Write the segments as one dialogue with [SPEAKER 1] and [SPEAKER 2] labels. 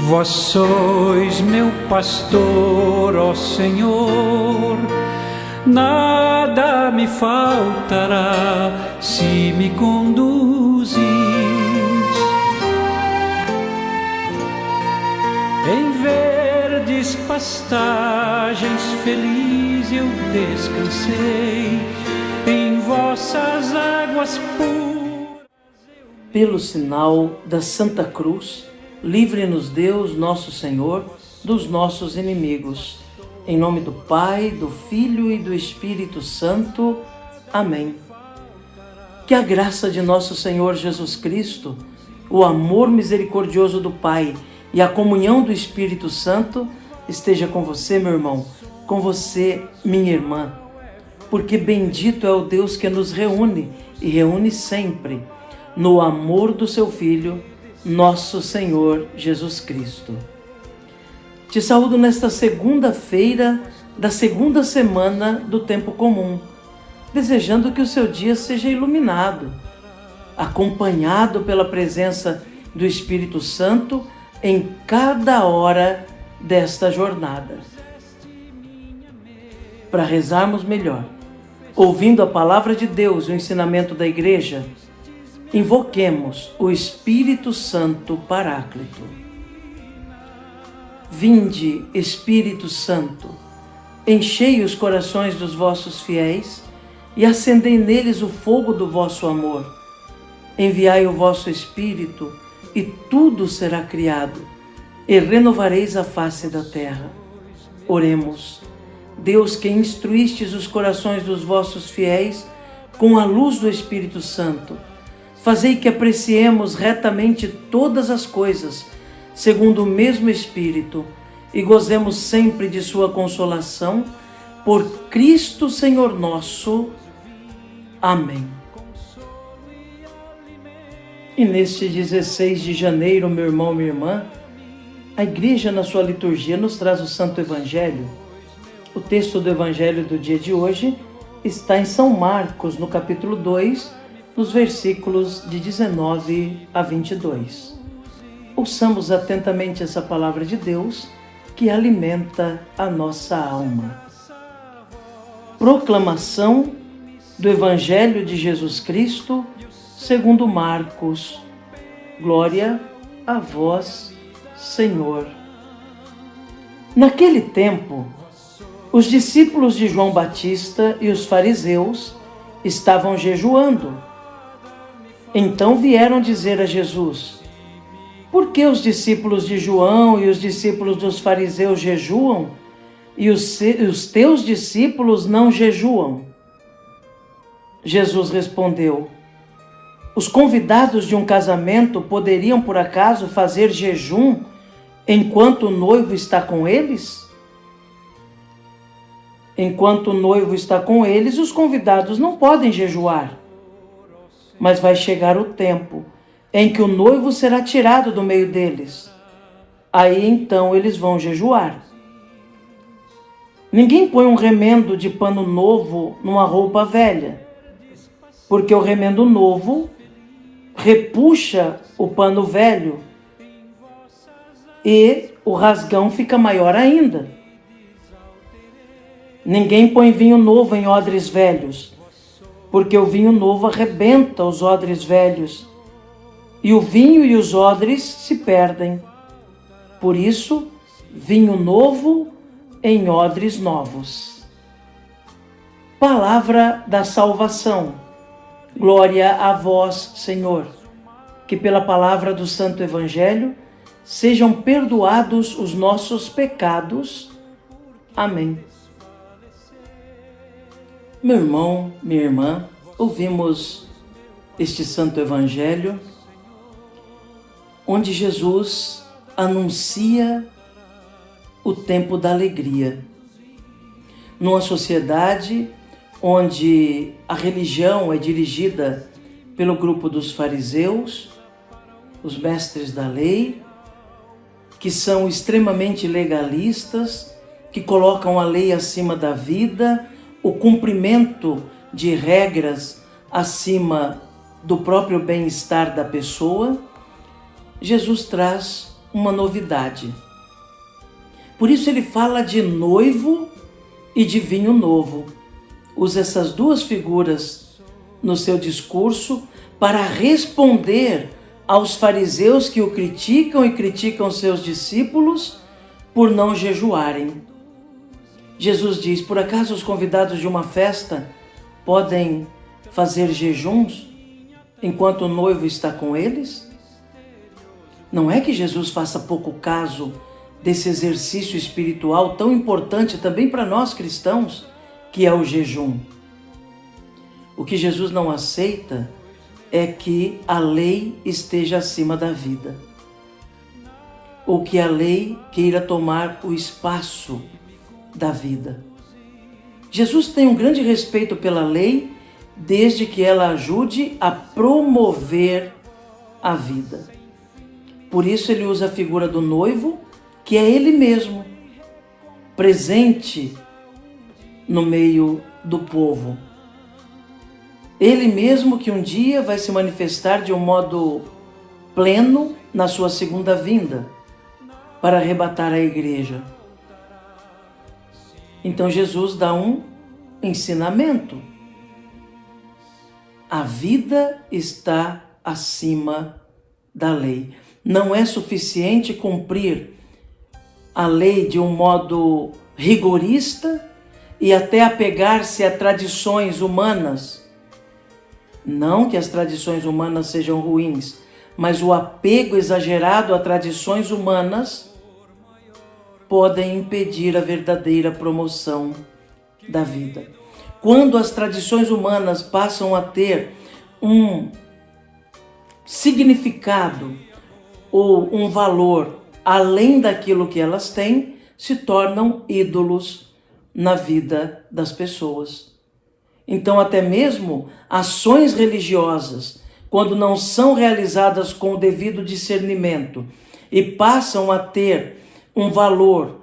[SPEAKER 1] Vós sois meu pastor, ó Senhor, nada me faltará se me conduzis. Em verdes pastagens feliz eu descansei, em vossas águas puras.
[SPEAKER 2] Pelo sinal da Santa Cruz, livre-nos Deus, nosso Senhor, dos nossos inimigos. Em nome do Pai, do Filho e do Espírito Santo. Amém. Que a graça de nosso Senhor Jesus Cristo, o amor misericordioso do Pai e a comunhão do Espírito Santo esteja com você, meu irmão, com você, minha irmã. Porque bendito é o Deus que nos reúne e reúne sempre no amor do seu Filho, nosso Senhor Jesus Cristo. Te saúdo nesta segunda-feira da segunda semana do tempo comum, desejando que o seu dia seja iluminado, acompanhado pela presença do Espírito Santo em cada hora desta jornada. Para rezarmos melhor, ouvindo a palavra de Deus e o ensinamento da Igreja, invoquemos o Espírito Santo Paráclito. Vinde, Espírito Santo, enchei os corações dos vossos fiéis e acendei neles o fogo do vosso amor. Enviai o vosso Espírito e tudo será criado, e renovareis a face da terra. Oremos. Deus, que instruístes os corações dos vossos fiéis com a luz do Espírito Santo, fazei que apreciemos retamente todas as coisas, segundo o mesmo Espírito, e gozemos sempre de sua consolação, por Cristo Senhor nosso. Amém. E neste 16 de janeiro, meu irmão, minha irmã, a Igreja na sua liturgia nos traz o Santo Evangelho. O texto do Evangelho do dia de hoje está em São Marcos, no capítulo 2, nos versículos de 19 a 22. Ouçamos atentamente essa palavra de Deus que alimenta a nossa alma. Proclamação do Evangelho de Jesus Cristo, segundo Marcos. Glória a vós, Senhor. Naquele tempo, os discípulos de João Batista e os fariseus estavam jejuando. Então vieram dizer a Jesus: por que os discípulos de João e os discípulos dos fariseus jejuam e os teus discípulos não jejuam? Jesus respondeu: os convidados de um casamento poderiam por acaso fazer jejum enquanto o noivo está com eles? Enquanto o noivo está com eles, os convidados não podem jejuar. Mas vai chegar o tempo em que o noivo será tirado do meio deles. Aí então eles vão jejuar. Ninguém põe um remendo de pano novo numa roupa velha, porque o remendo novo repuxa o pano velho e o rasgão fica maior ainda. Ninguém põe vinho novo em odres velhos, porque o vinho novo arrebenta os odres velhos, e o vinho e os odres se perdem. Por isso, vinho novo em odres novos. Palavra da salvação. Glória a vós, Senhor. Que pela palavra do Santo Evangelho sejam perdoados os nossos pecados. Amém. Meu irmão, minha irmã, ouvimos este Santo Evangelho, onde Jesus anuncia o tempo da alegria. Numa sociedade onde a religião é dirigida pelo grupo dos fariseus, os mestres da lei, que são extremamente legalistas, que colocam a lei acima da vida, o cumprimento de regras acima do próprio bem-estar da pessoa, Jesus traz uma novidade. Por isso ele fala de noivo e de vinho novo. Usa essas duas figuras no seu discurso para responder aos fariseus que o criticam e criticam seus discípulos por não jejuarem. Jesus diz: por acaso os convidados de uma festa podem fazer jejuns enquanto o noivo está com eles? Não é que Jesus faça pouco caso desse exercício espiritual tão importante também para nós cristãos, que é o jejum. O que Jesus não aceita é que a lei esteja acima da vida, ou que a lei queira tomar o espaço da vida. Jesus tem um grande respeito pela lei, desde que ela ajude a promover a vida. Por isso ele usa a figura do noivo, que é ele mesmo, presente no meio do povo. Ele mesmo que um dia vai se manifestar de um modo pleno na sua segunda vinda, para arrebatar a igreja. Então Jesus dá um ensinamento. A vida está acima da lei. Não é suficiente cumprir a lei de um modo rigorista e até apegar-se a tradições humanas. Não que as tradições humanas sejam ruins, mas o apego exagerado a tradições humanas podem impedir a verdadeira promoção da vida. Quando as tradições humanas passam a ter um significado ou um valor além daquilo que elas têm, se tornam ídolos na vida das pessoas. Então, até mesmo ações religiosas, quando não são realizadas com o devido discernimento e passam a ter um valor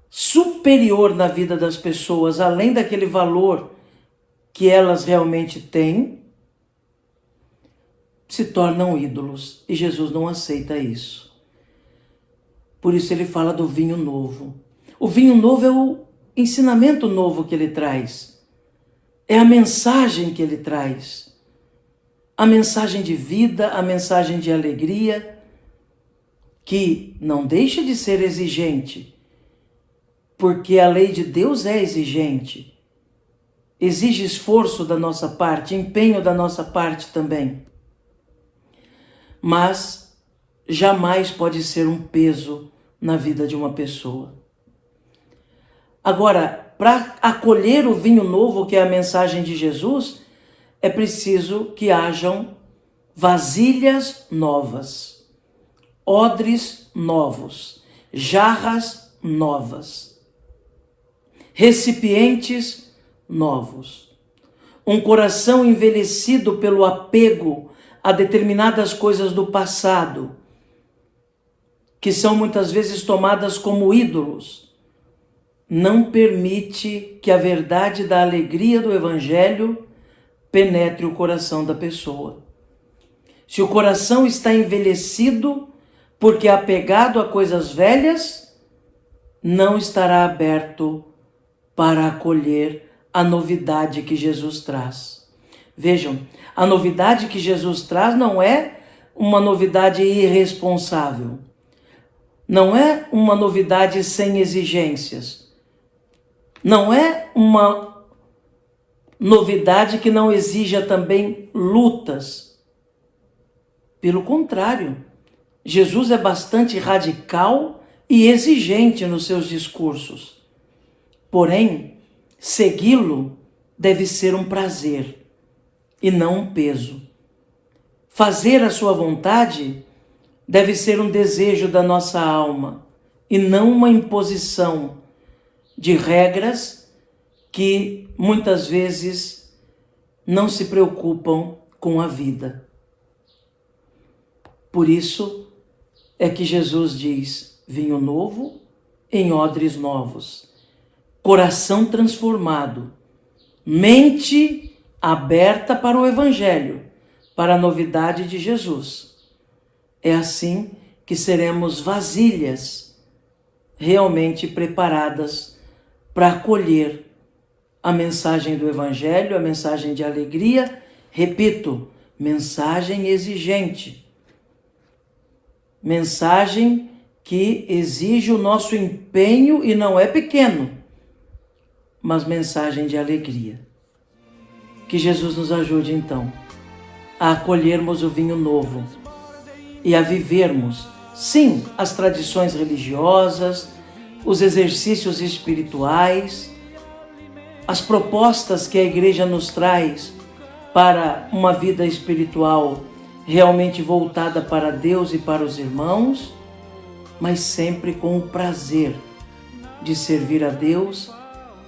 [SPEAKER 2] superior na vida das pessoas, além daquele valor que elas realmente têm, se tornam ídolos. E Jesus não aceita isso. Por isso ele fala do vinho novo. O vinho novo é o ensinamento novo que ele traz. É a mensagem que ele traz. A mensagem de vida, a mensagem de alegria, que não deixa de ser exigente, porque a lei de Deus é exigente. Exige esforço da nossa parte, empenho da nossa parte também. Mas jamais pode ser um peso na vida de uma pessoa. Agora, para acolher o vinho novo, que é a mensagem de Jesus, é preciso que hajam vasilhas novas, odres novos, jarras novas, recipientes novos, um coração envelhecido pelo apego a determinadas coisas do passado, que são muitas vezes tomadas como ídolos, não permite que a verdade da alegria do Evangelho penetre o coração da pessoa. Se o coração está envelhecido porque é apegado a coisas velhas, não estará aberto para acolher a novidade que Jesus traz. Vejam, a novidade que Jesus traz não é uma novidade irresponsável. Não é uma novidade sem exigências. Não é uma novidade que não exija também lutas. Pelo contrário, Jesus é bastante radical e exigente nos seus discursos. Porém, segui-lo deve ser um prazer e não um peso. Fazer a sua vontade deve ser um desejo da nossa alma e não uma imposição de regras que muitas vezes não se preocupam com a vida. Por isso é que Jesus diz: vinho novo em odres novos, coração transformado, mente aberta para o Evangelho, para a novidade de Jesus. É assim que seremos vasilhas realmente preparadas para acolher a mensagem do Evangelho, a mensagem de alegria, repito, mensagem exigente, mensagem que exige o nosso empenho e não é pequeno, mas mensagem de alegria. Que Jesus nos ajude então a acolhermos o vinho novo e a vivermos, sim, as tradições religiosas, os exercícios espirituais, as propostas que a Igreja nos traz para uma vida espiritual realmente voltada para Deus e para os irmãos, mas sempre com o prazer de servir a Deus,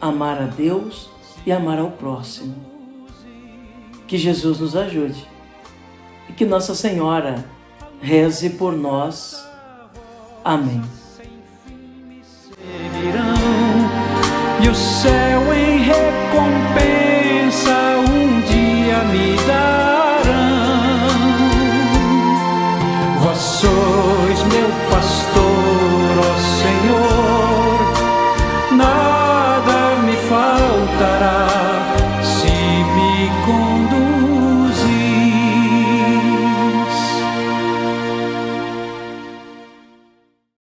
[SPEAKER 2] amar a Deus e amar ao próximo. Que Jesus nos ajude e que Nossa Senhora reze por nós. Amém.
[SPEAKER 1] E o céu em recompensa um dia me darão. Vós sois